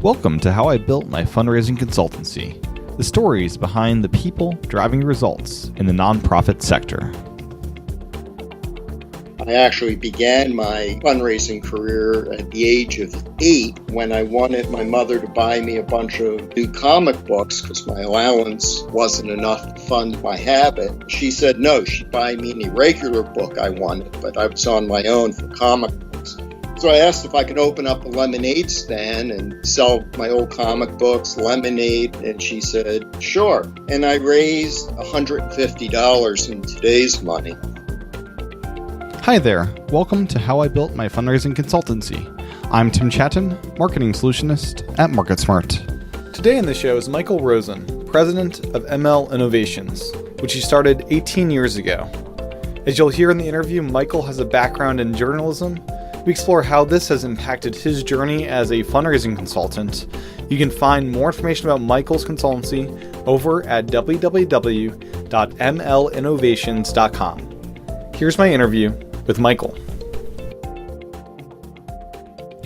Welcome to How I Built My Fundraising Consultancy, the stories behind the people driving results in the nonprofit sector. I actually began my fundraising career at the age of 8 when I wanted my mother to buy me a bunch of new comic books because my allowance wasn't enough to fund my habit. She said no, she'd buy me any regular book I wanted, but I was on my own for comic books. So I asked if I could open up a lemonade stand and sell my old comic books, lemonade, and she said, sure. And I raised $150 in today's money. Hi there, welcome to How I Built My Fundraising Consultancy. I'm Tim Chatton, Marketing Solutionist at MarketSmart. Today in the show is Michael Rosen, President of ML Innovations, which he started 18 years ago. As you'll hear in the interview, Michael has a background in journalism. We explore how this has impacted his journey as a fundraising consultant. You can find more information about Michael's consultancy over at www.mlinnovations.com. Here's my interview with Michael.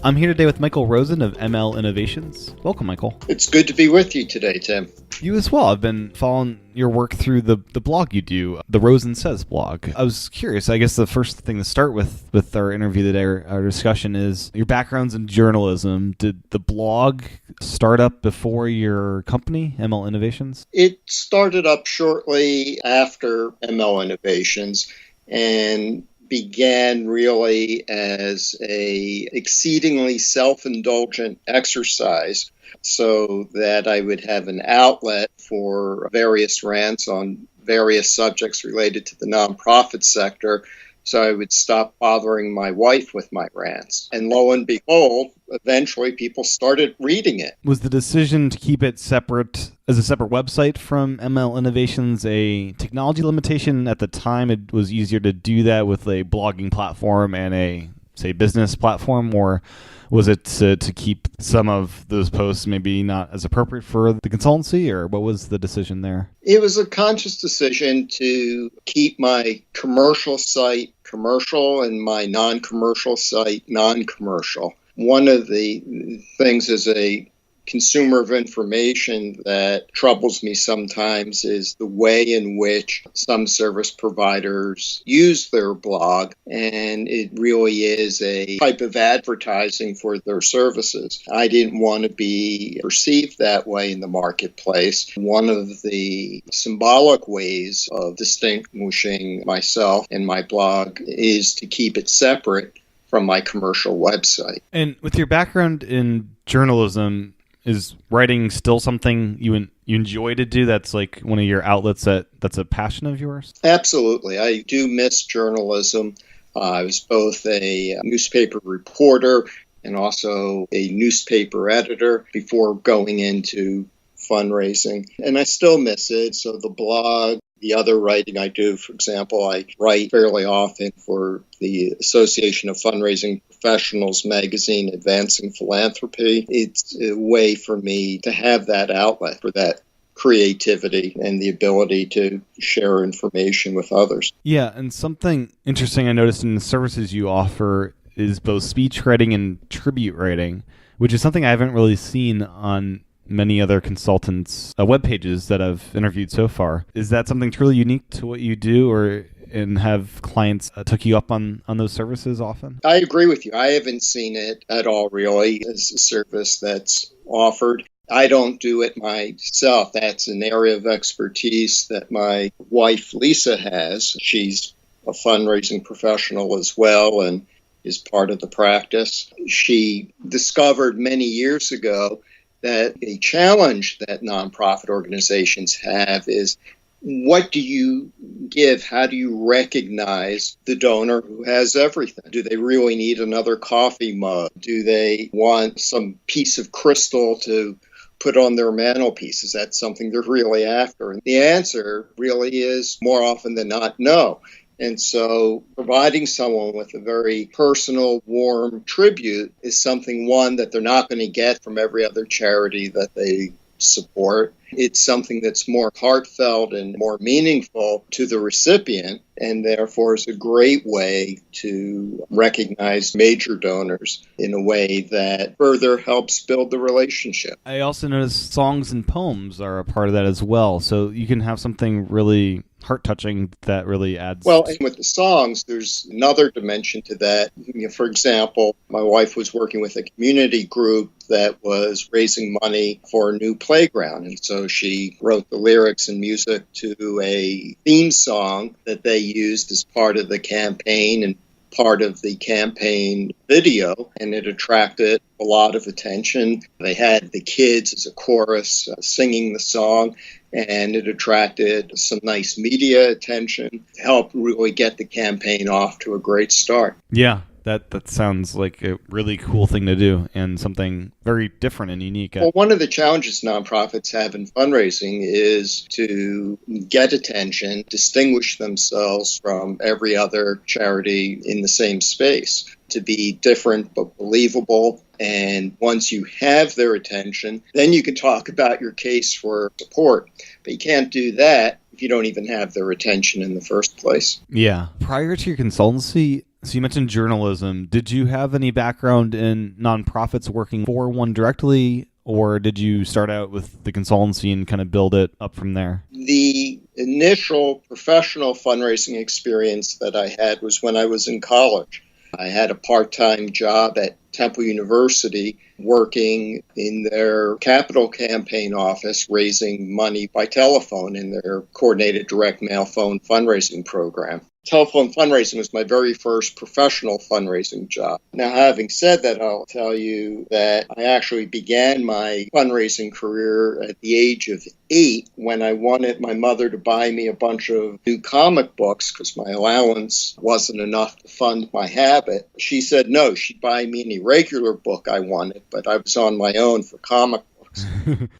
I'm here today with Michael Rosen of ML Innovations. Welcome, Michael. It's good to be with you today, Tim. You as well. I've been following your work through the blog you do, the Rosen Says blog. I was curious. I guess the first thing to start with our interview today, our discussion, is your background's in journalism. Did the blog start up before your company, ML Innovations? It started up shortly after ML Innovations and began really as a exceedingly self-indulgent exercise so that I would have an outlet for various rants on various subjects related to the nonprofit sector. So I would stop bothering my wife with my rants. And lo and behold, eventually people started reading it. Was the decision to keep it separate as a separate website from ML Innovations a technology limitation? At the time, it was easier to do that with a blogging platform and a, say, business platform, or was it to keep some of those posts maybe not as appropriate for the consultancy, or what was the decision there? It was a conscious decision to keep my commercial site commercial and my non-commercial site non-commercial. One of the things as a consumer of information that troubles me sometimes is the way in which some service providers use their blog, and it really is a type of advertising for their services. I didn't want to be perceived that way in the marketplace. One of the symbolic ways of distinguishing myself and my blog is to keep it separate from my commercial website. And with your background in journalism, is writing still something you enjoy to do? That's like one of your outlets that's a passion of yours? Absolutely. I do miss journalism. I was both a newspaper reporter and also a newspaper editor before going into fundraising. And I still miss it. So the blog, the other writing I do, for example, I write fairly often for the Association of Fundraising Professionals magazine, Advancing Philanthropy. It's a way for me to have that outlet for that creativity and the ability to share information with others. Yeah, and something interesting I noticed in the services you offer is both speech writing and tribute writing, which is something I haven't really seen on many other consultants' web pages that I've interviewed so far. Is that something truly unique to what you do, and have clients took you up on those services often? I agree with you. I haven't seen it at all, really, as a service that's offered. I don't do it myself. That's an area of expertise that my wife, Lisa, has. She's a fundraising professional as well and is part of the practice. She discovered many years ago that a challenge that nonprofit organizations have is, what do you give? How do you recognize the donor who has everything? Do they really need another coffee mug? Do they want some piece of crystal to put on their mantelpiece? Is that something they're really after? And the answer really is, more often than not, no. And so providing someone with a very personal, warm tribute is something, one, that they're not going to get from every other charity that they support. It's something that's more heartfelt and more meaningful to the recipient, and therefore is a great way to recognize major donors in a way that further helps build the relationship. I also noticed songs and poems are a part of that as well. So you can have something really heart-touching that really adds... Well, and with the songs, there's another dimension to that. For example, my wife was working with a community group that was raising money for a new playground. And so she wrote the lyrics and music to a theme song that they used as part of the campaign and part of the campaign video, and it attracted a lot of attention. They had the kids as a chorus singing the song, and it attracted some nice media attention to help really get the campaign off to a great start. Yeah, that sounds like a really cool thing to do and something very different and unique. Well, one of the challenges nonprofits have in fundraising is to get attention, distinguish themselves from every other charity in the same space, to be different but believable. And once you have their attention, then you can talk about your case for support. But you can't do that if you don't even have their attention in the first place. Yeah. Prior to your consultancy, so you mentioned journalism. Did you have any background in nonprofits working for one directly, or did you start out with the consultancy and kind of build it up from there? The initial professional fundraising experience that I had was when I was in college. I had a part-time job at Temple University working in their capital campaign office, raising money by telephone in their coordinated direct mail phone fundraising program. Telephone fundraising was my very first professional fundraising job. Now, having said that, I'll tell you that I actually began my fundraising career at the age of 8 when I wanted my mother to buy me a bunch of new comic books because my allowance wasn't enough to fund my habit. She said no, she'd buy me any regular book I wanted, but I was on my own for comic books.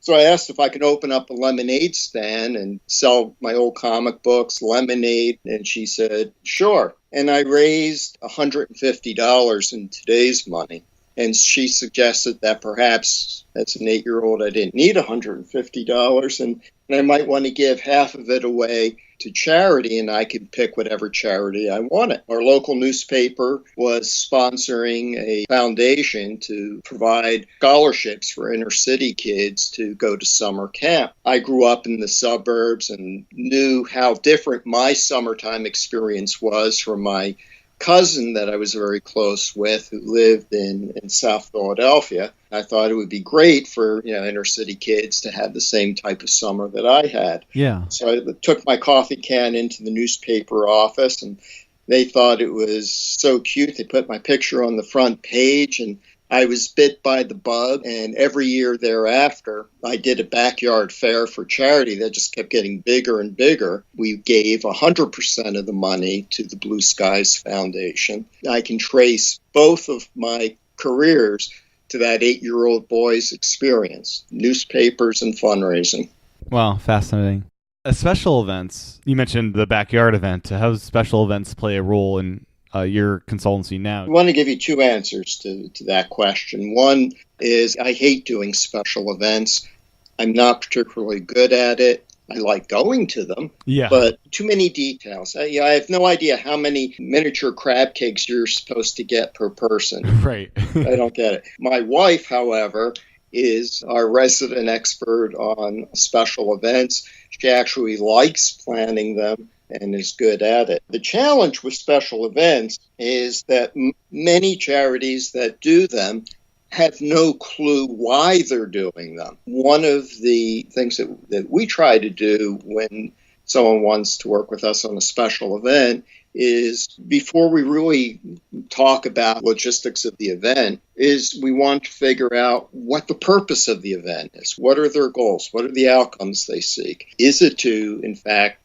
So I asked if I could open up a lemonade stand and sell my old comic books, lemonade, and she said, sure. And I raised $150 in today's money. And she suggested that perhaps as an 8-year-old, I didn't need $150 and I might want to give half of it away to charity, and I could pick whatever charity I wanted. Our local newspaper was sponsoring a foundation to provide scholarships for inner city kids to go to summer camp. I grew up in the suburbs and knew how different my summertime experience was from my cousin that I was very close with who lived in South Philadelphia. I thought it would be great for inner city kids to have the same type of summer that I had. Yeah. So I took my coffee can into the newspaper office, and they thought it was so cute. They put my picture on the front page, and I was bit by the bug, and every year thereafter, I did a backyard fair for charity that just kept getting bigger and bigger. We gave 100% of the money to the Blue Skies Foundation. I can trace both of my careers to that 8-year-old boy's experience, newspapers and fundraising. Wow, fascinating. Special events, you mentioned the backyard event. How does special events play a role in your consultancy now? I want to give you 2 answers to that question. One is I hate doing special events. I'm not particularly good at it. I like going to them, but too many details. I have no idea how many miniature crab cakes you're supposed to get per person. Right. I don't get it. My wife, however, is our resident expert on special events. She actually likes planning them and is good at it. The challenge with special events is that many charities that do them have no clue why they're doing them. One of the things that we try to do when someone wants to work with us on a special event is, before we really talk about logistics of the event, is we want to figure out what the purpose of the event is. What are their goals? What are the outcomes they seek? Is it to, in fact,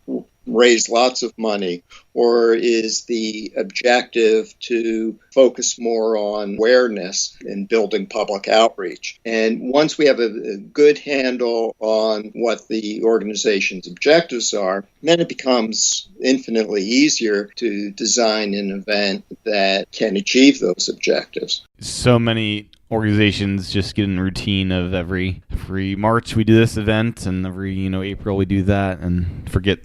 raise lots of money? Or is the objective to focus more on awareness and building public outreach? And once we have a good handle on what the organization's objectives are, then it becomes infinitely easier to design an event that can achieve those objectives. So many organizations just get in routine of every March we do this event, and every April we do that, and forget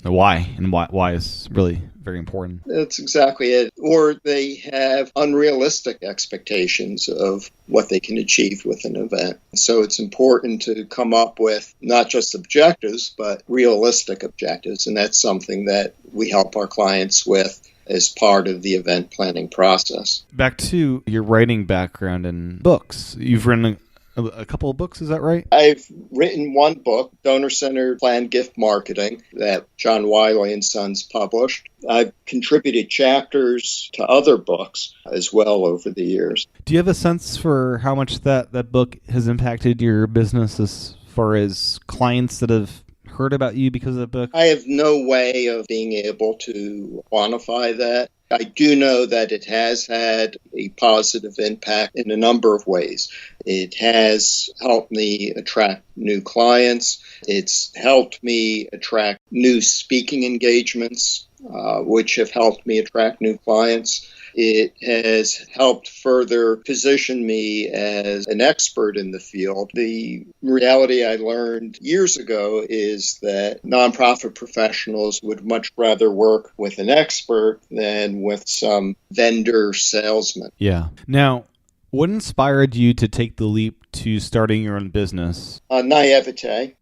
the why, and why is really very important. That's exactly it. Or they have unrealistic expectations of what they can achieve with an event. So it's important to come up with not just objectives, but realistic objectives. And that's something that we help our clients with as part of the event planning process. Back to your writing background and books. You've written a couple of books, is that right? I've written one book, Donor-Centered Planned Gift Marketing, that John Wiley & Sons published. I've contributed chapters to other books as well over the years. Do you have a sense for how much that book has impacted your business as far as clients that have heard about you because of the book? I have no way of being able to quantify that. I do know that it has had a positive impact in a number of ways. It has helped me attract new clients. It's helped me attract new speaking engagements, which have helped me attract new clients. It has helped further position me as an expert in the field. The reality I learned years ago is that nonprofit professionals would much rather work with an expert than with some vendor salesman. Yeah. Now, what inspired you to take the leap to starting your own business? Naivete.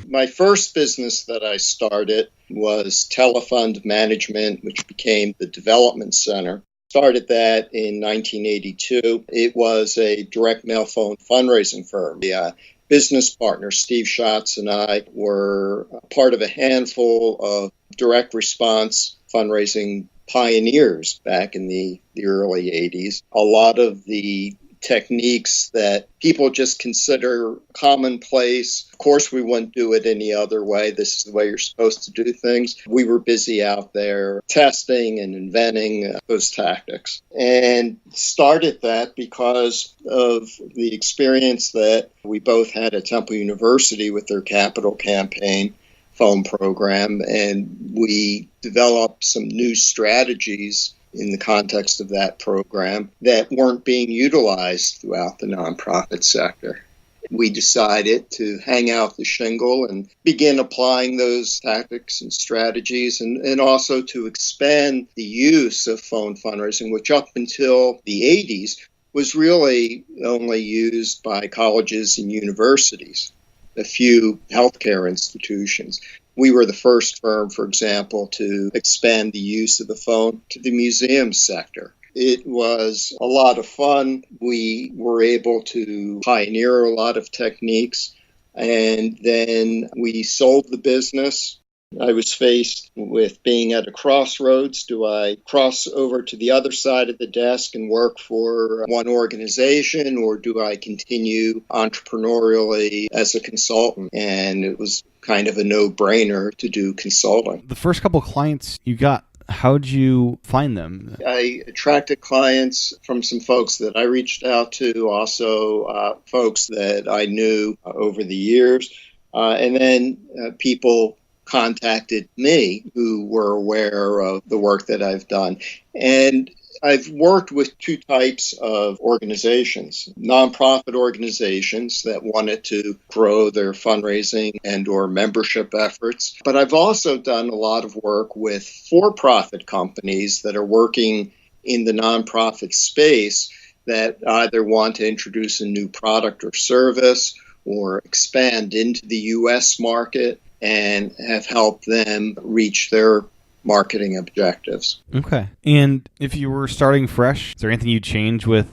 My first business that I started was Telefund Management, which became the Development Center. Started that in 1982. It was a direct mail phone fundraising firm. The business partner, Steve Schatz, and I were part of a handful of direct response fundraising pioneers back in the early 80s. A lot of the techniques that people just consider commonplace. Of course, we wouldn't do it any other way. This is the way you're supposed to do things. We were busy out there testing and inventing those tactics, and started that because of the experience that we both had at Temple University with their capital campaign phone program, and we developed some new strategies in the context of that program that weren't being utilized throughout the nonprofit sector. We decided to hang out the shingle and begin applying those tactics and strategies, and also to expand the use of phone fundraising, which up until the 80s was really only used by colleges and universities, a few healthcare institutions. We were the first firm, for example, to expand the use of the phone to the museum sector. It was a lot of fun. We were able to pioneer a lot of techniques, and then we sold the business. I was faced with being at a crossroads. Do I cross over to the other side of the desk and work for one organization, or do I continue entrepreneurially as a consultant? And it was kind of a no-brainer to do consulting. The first couple of clients you got, how'd you find them? I attracted clients from some folks that I reached out to, also folks that I knew over the years, and then people contacted me who were aware of the work that I've done. And I've worked with two types of organizations: nonprofit organizations that wanted to grow their fundraising and or membership efforts. But I've also done a lot of work with for-profit companies that are working in the nonprofit space that either want to introduce a new product or service or expand into the U.S. market, and have helped them reach their marketing objectives. Okay. And if you were starting fresh, is there anything you'd change with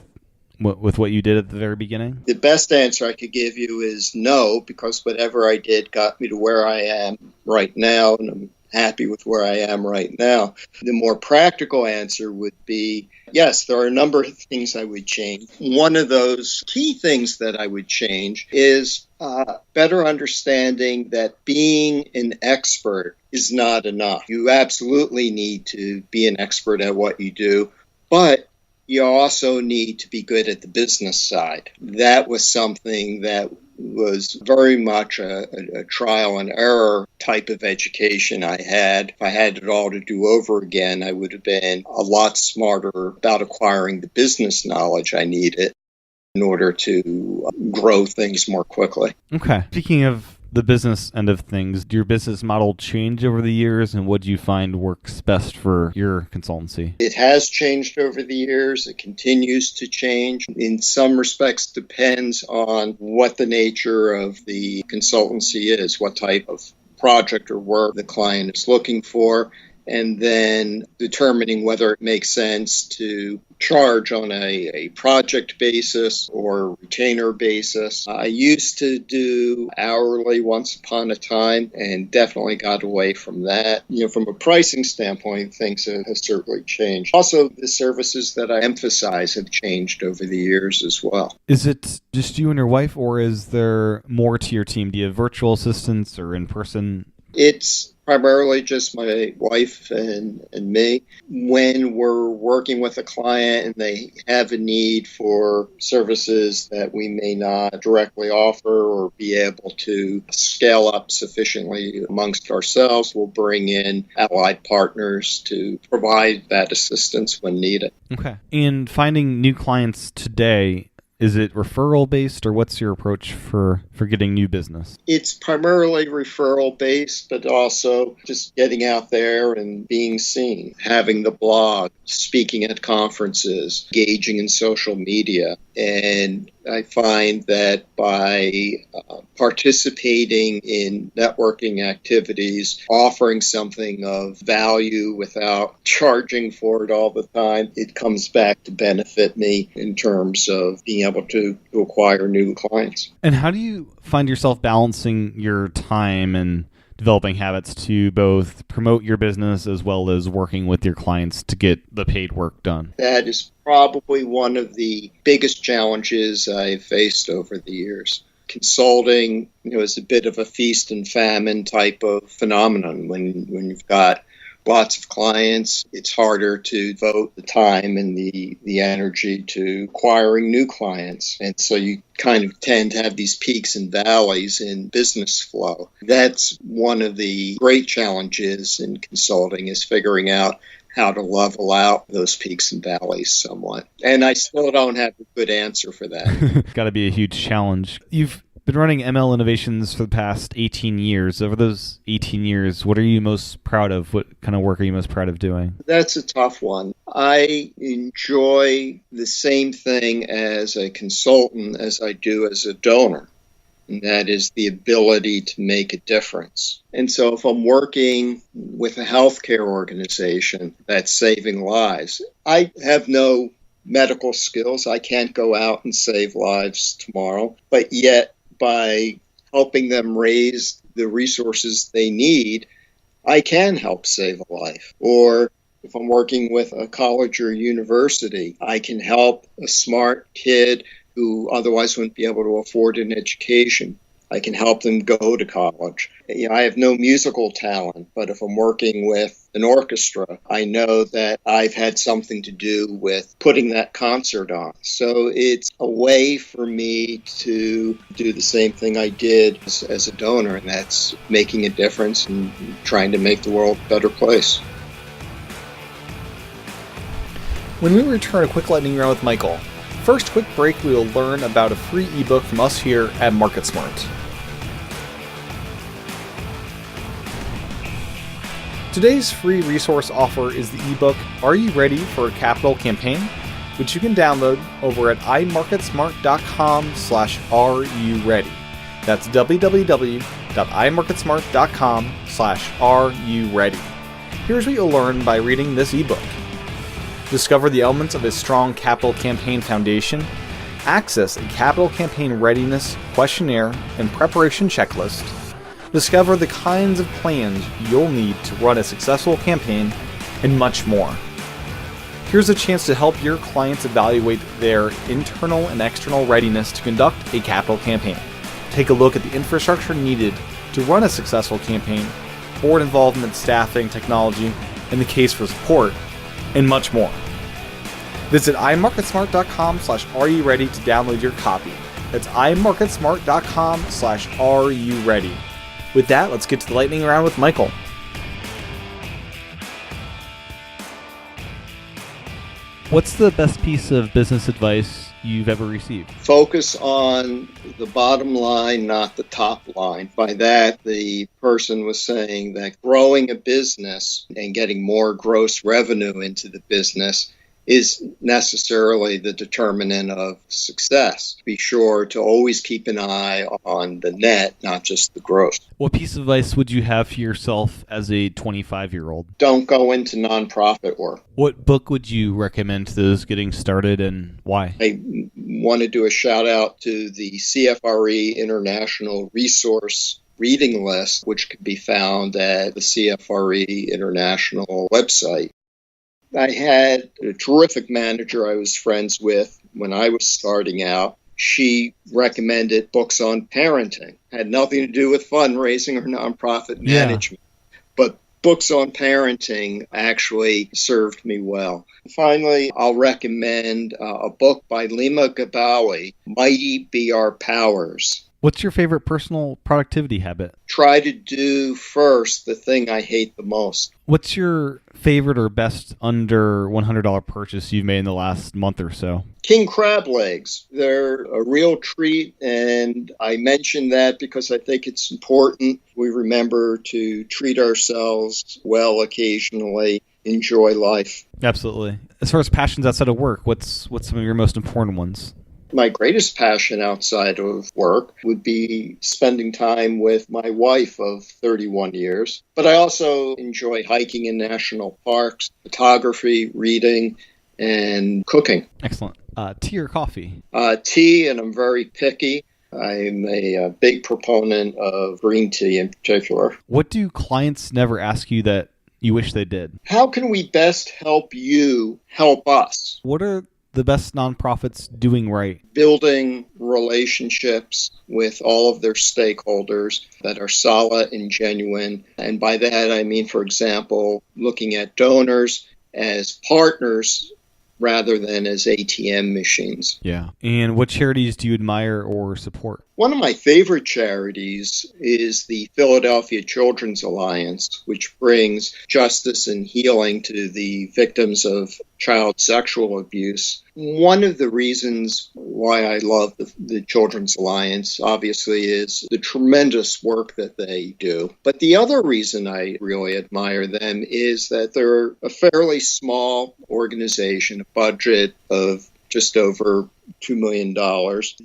what you did at the very beginning? The best answer I could give you is no, because whatever I did got me to where I am right now, and I'm happy with where I am right now. The more practical answer would be, yes, there are a number of things I would change. One of those key things that I would change is Better understanding that being an expert is not enough. You absolutely need to be an expert at what you do, but you also need to be good at the business side. That was something that was very much a trial and error type of education I had. If I had it all to do over again, I would have been a lot smarter about acquiring the business knowledge I needed in order to grow things more quickly. Okay. Speaking of the business end of things, did your business model change over the years, and what do you find works best for your consultancy? It has changed over the years. It continues to change. In some respects, depends on what the nature of the consultancy is, what type of project or work the client is looking for, and then determining whether it makes sense to charge on a project basis or retainer basis. I used to do hourly once upon a time and definitely got away from that. From a pricing standpoint, things have certainly changed. Also, the services that I emphasize have changed over the years as well. Is it just you and your wife, or is there more to your team? Do you have virtual assistants or in person? It's primarily just my wife and me. When we're working with a client and they have a need for services that we may not directly offer or be able to scale up sufficiently amongst ourselves, we'll bring in allied partners to provide that assistance when needed. Okay. And finding new clients today, is it referral based, or what's your approach for getting new business? It's primarily referral based, but also just getting out there and being seen, having the blog, speaking at conferences, engaging in social media. And I find that by participating in networking activities, offering something of value without charging for it all the time, it comes back to benefit me in terms of being able to acquire new clients. And how do you find yourself balancing your time and developing habits to both promote your business as well as working with your clients to get the paid work done? That is probably one of the biggest challenges I've faced over the years. Consulting, is a bit of a feast and famine type of phenomenon. When you've got lots of clients, it's harder to devote the time and the energy to acquiring new clients. And so you kind of tend to have these peaks and valleys in business flow. That's one of the great challenges in consulting, is figuring out how to level out those peaks and valleys somewhat. And I still don't have a good answer for that. Got to be a huge challenge. You've been running ML Innovations for the past 18 years. Over those 18 years, what are you most proud of? What kind of work are you most proud of doing? That's a tough one. I enjoy the same thing as a consultant as I do as a donor. And that is the ability to make a difference. And so if I'm working with a healthcare organization that's saving lives, I have no medical skills. I can't go out and save lives tomorrow. But yet, by helping them raise the resources they need, I can help save a life. Or if I'm working with a college or university, I can help a smart kid who otherwise wouldn't be able to afford an education. I can help them go to college. I have no musical talent, but if I'm working with an orchestra, I know that I've had something to do with putting that concert on. So it's a way for me to do the same thing I did as a donor, and that's making a difference and trying to make the world a better place. When we return, a quick lightning round with Michael. First quick break, we will learn about a free ebook from us here at MarketSmart. Today's free resource offer is the ebook, Are You Ready for a Capital Campaign?, which you can download over at imarketsmart.com/areyouready. That's www.imarketsmart.com/areyouready. Here's what you'll learn by reading this ebook. Discover the elements of a strong capital campaign foundation, access a capital campaign readiness questionnaire and preparation checklist, discover the kinds of plans you'll need to run a successful campaign, and much more. Here's a chance to help your clients evaluate their internal and external readiness to conduct a capital campaign. take a look at the infrastructure needed to run a successful campaign, board involvement, staffing, technology, and the case for support, and much more. Visit imarketsmart.com/areyouready to download your copy. That's imarketsmart.com/areyouready. With that, let's get to the lightning round with Michael. What's the best piece of business advice you've ever received? Focus on the bottom line, not the top line. By that, the person was saying that growing a business and getting more gross revenue into the business is necessarily the determinant of success. Be sure to always keep an eye on the net, not just the gross. What piece of advice would you have for yourself as a 25-year-old? Don't go into nonprofit work. What book would you recommend to those getting started and why? I want to do a shout out to the CFRE International Resource Reading List, which can be found at the CFRE International website. I had a terrific manager I was friends with when I was starting out. She recommended books on parenting. Had nothing to do with fundraising or nonprofit management, but books on parenting actually served me well. Finally, I'll recommend a book by Lima Gabawi, Mighty Be Our Powers. What's your favorite personal productivity habit? Try to do first the thing I hate the most. What's your favorite or best under $100 purchase you've made in the last month or so? King crab legs. They're a real treat, and I mention that because I think it's important we remember to treat ourselves well occasionally, enjoy life. Absolutely. As far as passions outside of work, what's some of your most important ones? My greatest passion outside of work would be spending time with my wife of 31 years. But I also enjoy hiking in national parks, photography, reading, and cooking. Excellent. Tea or coffee? Tea, and I'm very picky. I'm a big proponent of green tea in particular. What do clients never ask you that you wish they did? How can we best help you help us? What are the best nonprofits doing right? Building relationships with all of their stakeholders that are solid and genuine. And by that, I mean, for example, looking at donors as partners rather than as ATM machines. Yeah. And what charities do you admire or support? One of my favorite charities is the Philadelphia Children's Alliance, which brings justice and healing to the victims of child sexual abuse. One of the reasons why I love the Children's Alliance, obviously, is the tremendous work that they do. But the other reason I really admire them is that they're a fairly small organization, a budget of just over $2 million.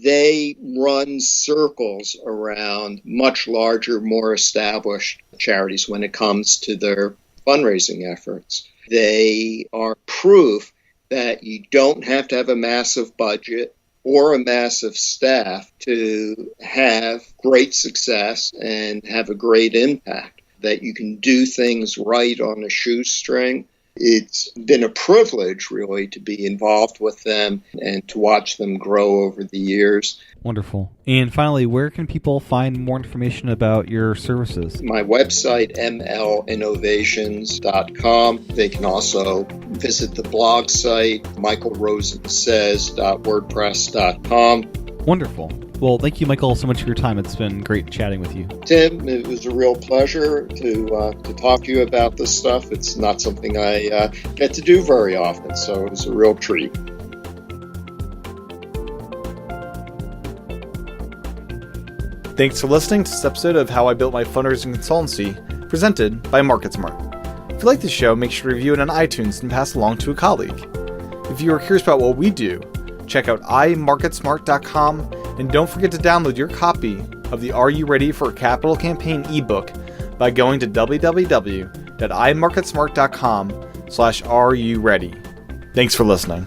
They run circles around much larger, more established charities when it comes to their fundraising efforts. They are proof that you don't have to have a massive budget or a massive staff to have great success and have a great impact, that you can do things right on a shoestring. It's been a privilege, really, to be involved with them and to watch them grow over the years. Wonderful. And finally, where can people find more information about your services? My website, mlinnovations.com. They can also visit the blog site, michaelrosensays.wordpress.com. Wonderful. Well, thank you, Michael, so much for your time. It's been great chatting with you. Tim, it was a real pleasure to talk to you about this stuff. It's not something I get to do very often, so it was a real treat. Thanks for listening to this episode of How I Built My Fundraising Consultancy, presented by MarketSmart. If you like this show, make sure to review it on iTunes and pass it along to a colleague. If you are curious about what we do, check out imarketsmart.com, and don't forget to download your copy of the Are You Ready for a Capital Campaign ebook by going to www.imarketsmart.com/areyouready. Thanks for listening.